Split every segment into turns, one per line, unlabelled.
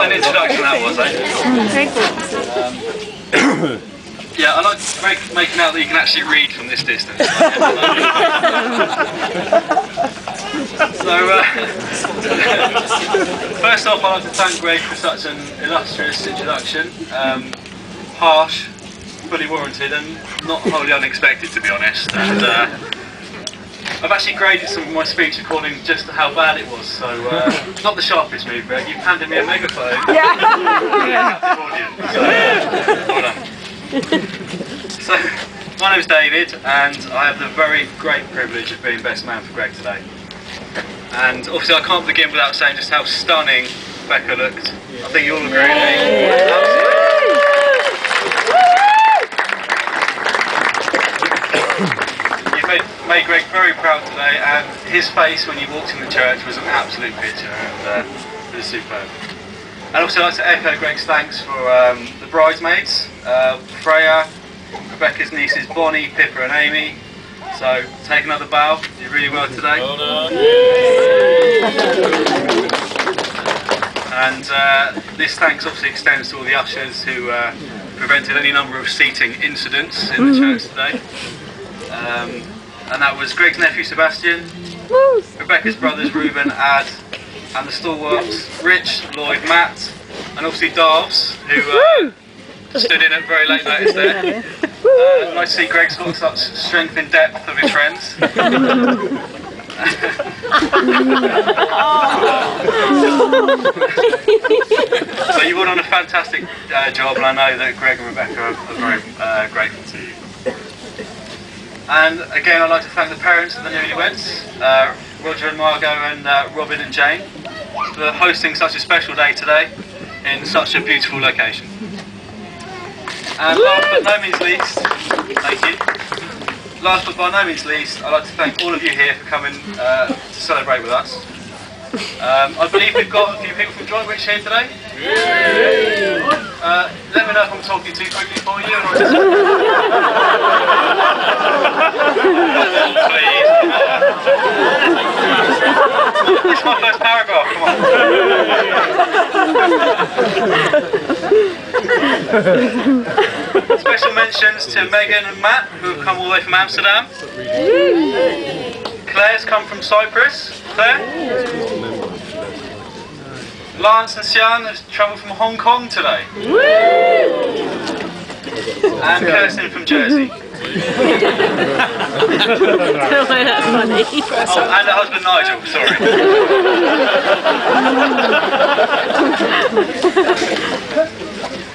An introduction that was, eh? Yeah, I like making out that you can actually read from this distance. So, first off, I'd like to thank Greg for such an illustrious introduction. Harsh, fully warranted, and not wholly unexpected, to be honest. And I've actually graded some of my speech according just to how bad it was. So, not the sharpest move, Greg. You've handed me a megaphone. Yeah. Well done. So, my name's David, and I have the very great privilege of being best man for Greg today. And obviously I can't begin without saying just how stunning Becca looked. I think you all agree with me. You've made Greg very proud today, and his face when you walked in the church was an absolute picture, and it was superb. And also I'd like to echo Greg's thanks for the bridesmaids, Freya, Rebecca's nieces Bonnie, Pippa and Amy. So, take another bow, you did really well today. Well done. And this thanks obviously extends to all the ushers who prevented any number of seating incidents in the church today. And that was Greg's nephew Sebastian, Rebecca's brothers Reuben, Ad, and the stalwarts Rich, Lloyd, Matt, and obviously Darves, who stood in at very late notice there. Nice to see Greg's got such strength in depth of his friends. So you've all done a fantastic job, and I know that Greg and Rebecca are very grateful to you. And again, I'd like to thank the parents of the newlyweds, Roger and Margot and Robin and Jane, for hosting such a special day today in such a beautiful location. And last but no means least, thank you. Last but by no means least, I'd like to thank all of you here for coming to celebrate with us. I believe we've got a few people from Droitwich here today. Let me know if I'm talking too quickly for you. Or just... Please. It's my first paragraph, come on. Special mentions to Megan and Matt, who have come all the way from Amsterdam. Claire's come from Cyprus. Claire? Lance and Sian have travelled from Hong Kong today. And Kirsten from Jersey. Oh, and her husband Nigel, sorry.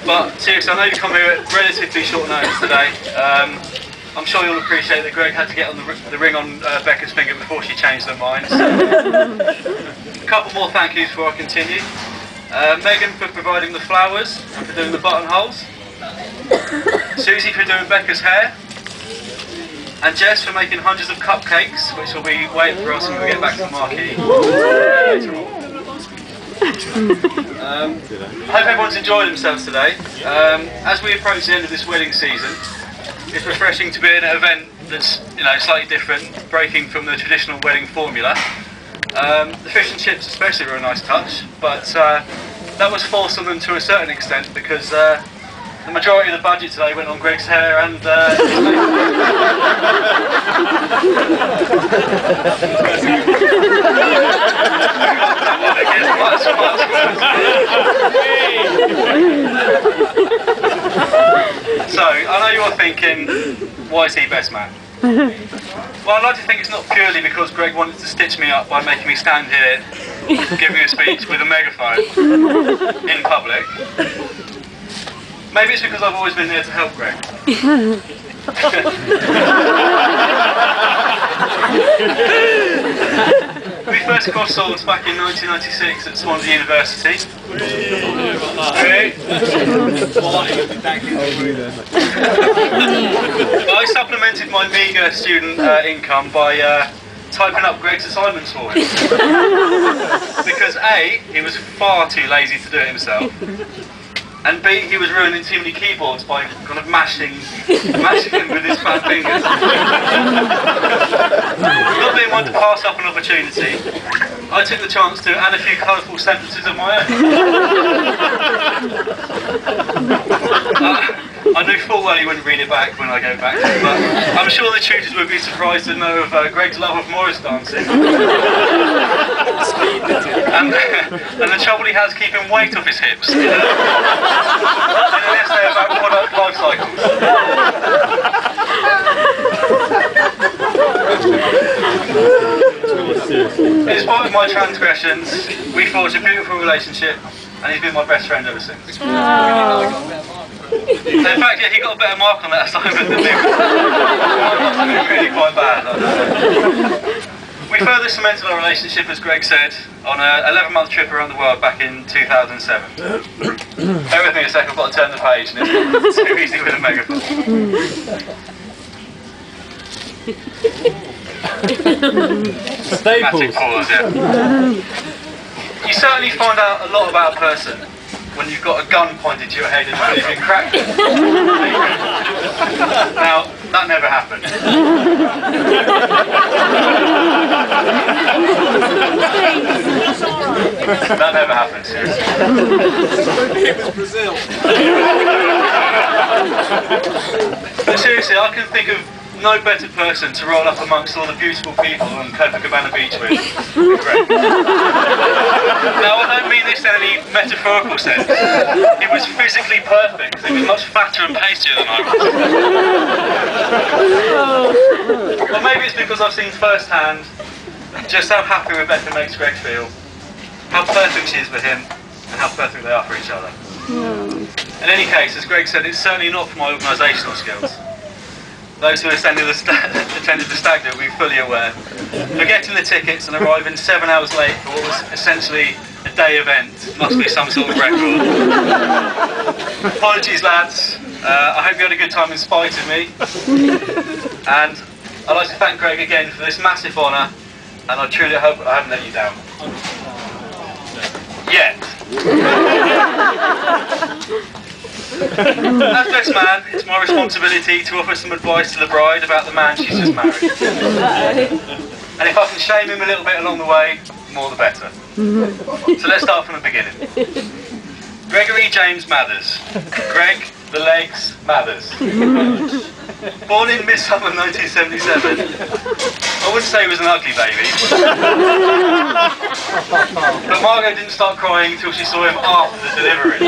But seriously, I know you come here at relatively short notice today. I'm sure you'll appreciate that Greg had to get on the ring on Becca's finger before she changed her mind. A couple more thank yous before I continue. Megan for providing the flowers and for doing the buttonholes. Susie for doing Becca's hair. And Jess for making hundreds of cupcakes, which will be waiting for us when we get back to the marquee later on. I hope everyone's enjoyed themselves today. As we approach the end of this wedding season, it's refreshing to be in an event that's slightly different, breaking from the traditional wedding formula. The fish and chips especially were a nice touch, but that was forced on them to a certain extent because the majority of the budget today went on Greg's hair and So, I know you're thinking, why is he best man? Well, I'd like to think it's not purely because Greg wanted to stitch me up by making me stand here giving a speech with a megaphone in public. Maybe it's because I've always been there to help Greg. We first crossed swords back in 1996 at Swanage University. I supplemented my meagre student income by typing up Greg's assignments for him. Because A, he was far too lazy to do it himself. And B, he was ruining too many keyboards by kind of mashing them with his fat fingers. Not being one to pass up an opportunity, I took the chance to add a few colourful sentences of my own. knew full well he wouldn't read it back when I go back to it, but I'm sure the tutors would be surprised to know of Greg's love of Morris dancing. and the trouble he has keeping weight off his hips. In an essay about product life cycles. In spite of my transgressions, we forged a beautiful relationship, and he's been my best friend ever since. So in fact, yeah, he got a better mark on that assignment than me. It's really quite bad. We further cemented our relationship, as Greg said, on an 11-month trip around the world back in 2007. Bear with me a second, I've got to turn the page, and it's too easy with a megaphone.
Staples.
Pause, yeah. You certainly find out a lot about a person when you've got a gun pointed to your head and you've been cracked. Now, that never happened. That never happened, seriously.
It was Brazil.
But seriously, I can think of no better person to roll up amongst all the beautiful people on Copacabana Beach with than Greg. Now, I don't mean this in any metaphorical sense. It was physically perfect. It was much fatter and pastier than I was. Or maybe it's because I've seen firsthand just how happy Rebecca makes Greg feel, how perfect she is for him, and how perfect they are for each other. In any case, as Greg said, it's certainly not for my organisational skills. Those who attended the stag do will be fully aware. For getting the tickets and arriving 7 hours late for what was essentially a day event must be some sort of record. Apologies, lads. I hope you had a good time in spite of me. And I'd like to thank Greg again for this massive honour, and I truly hope I haven't let you down. Yet. As best man, it's my responsibility to offer some advice to the bride about the man she's just married. And if I can shame him a little bit along the way, more the better. So let's start from the beginning. Gregory James Mathers. Greg, the legs, Mathers. Born in midsummer 1977. I wouldn't say he was an ugly baby. But Margot didn't start crying until she saw him after the delivery.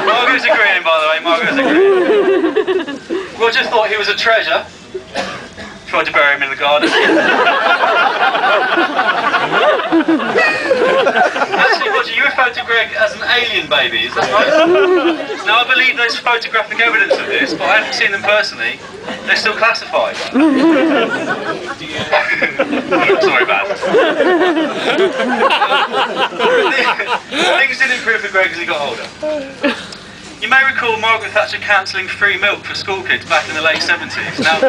Margot's agreeing, by the way, Margot's agreeing. Roger thought he was a treasure. Tried to bury him in the garden. Actually, Roger, you referred to Greg as an alien baby, is that right? Now, I believe there's photographic evidence of this, but I haven't seen them personally. They're still classified. Sorry, man. Things didn't improve for Greg as he got older. You may recall Margaret Thatcher cancelling free milk for school kids back in the late 70s. Now,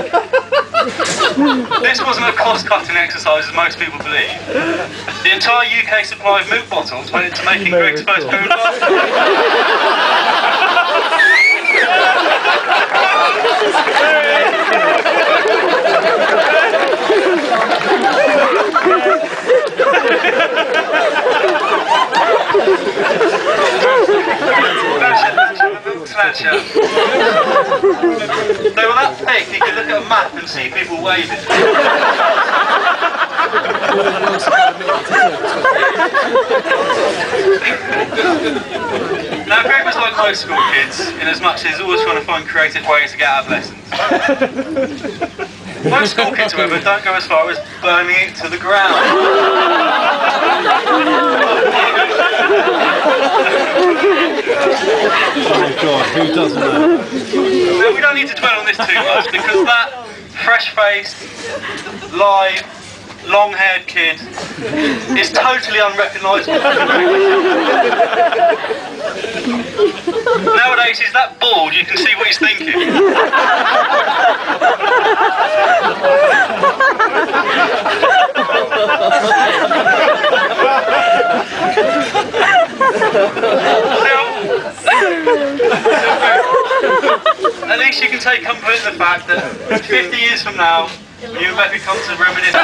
this wasn't a cost-cutting exercise as most people believe. The entire UK supply of milk bottles went into making Greg's first pair of glasses. Snatcher. They were that thick you could look at a map and see people waving. Now Greg was like most school kids, in as much as he's always trying to find creative ways to get out of lessons. Most school kids, however, don't go as far as burning it to the ground.
Oh God, who doesn't know?
Now, we don't need to dwell on this too much, because that fresh-faced, live, long-haired kid is totally unrecognisable. Nowadays he's that bald you can see what he's thinking. At least you can take comfort in the fact that 50 years from now, you and Rebecca come to reminisce.